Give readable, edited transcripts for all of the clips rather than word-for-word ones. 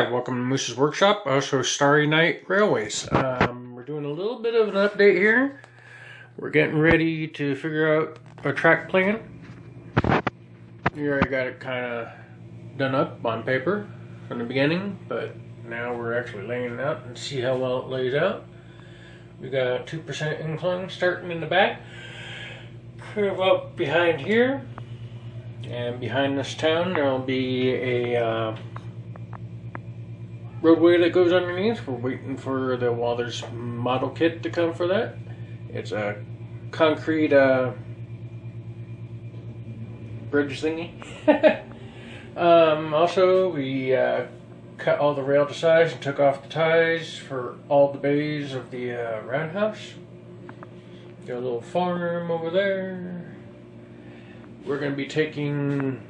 Hi, welcome to Moose's Workshop, also Starry Night Railways. We're doing a little bit of an update here. We're getting ready to figure out a track plan. We already got it kind of done up on paper from the beginning, but now we're actually laying it out and see how well it lays out. We got 2% incline starting in the back, curve up behind here, and behind this town there'll be a roadway that goes underneath. We're waiting for the Walters model kit to come for that. It's a concrete bridge thingy. Also, we cut all the rail to size and took off the ties for all the bays of the roundhouse. Got a little farm over there. We're going to be taking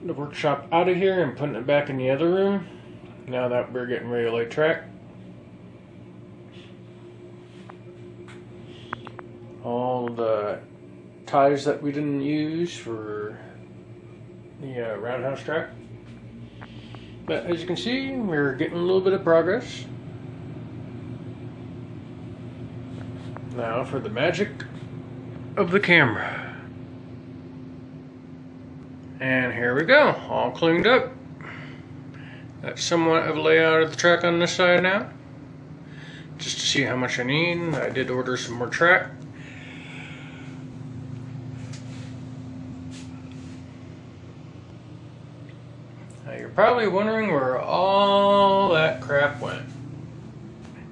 the workshop out of here and putting it back in the other room now that we're getting ready to lay track. All the ties that we didn't use for the roundhouse track. But as you can see, we're getting a little bit of progress. Now for the magic of the camera. And here we go, all cleaned up. Got somewhat of a layout of the track on this side now. Just to see how much I need, I did order some more track. Now you're probably wondering where all that crap went.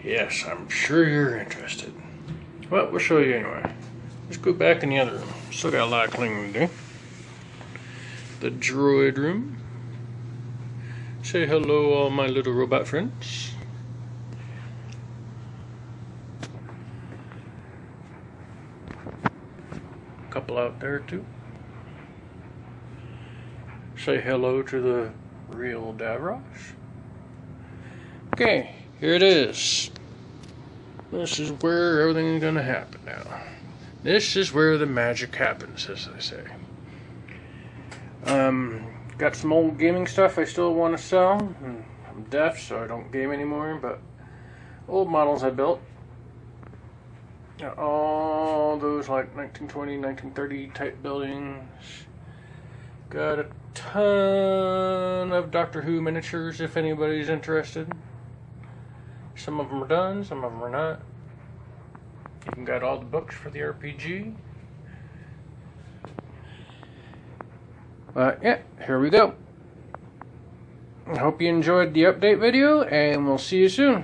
Yes, I'm sure you're interested. Well, we'll show you anyway. Let's go back in the other room. Still got a lot of cleaning to do. The droid room. Say hello, all my little robot friends. Couple out there too. Say hello to the real Davros. Okay, here it is. This is where everything's gonna happen now. This is where the magic happens, as they say. Got some old gaming stuff I still want to sell. I'm deaf, so I don't game anymore, but old models I built. Got all those like 1920, 1930 type buildings. Got a ton of Doctor Who miniatures if anybody's interested. Some of them are done, some of them are not. Even got all the books for the RPG. But yeah, here we go. I hope you enjoyed the update video, and we'll see you soon.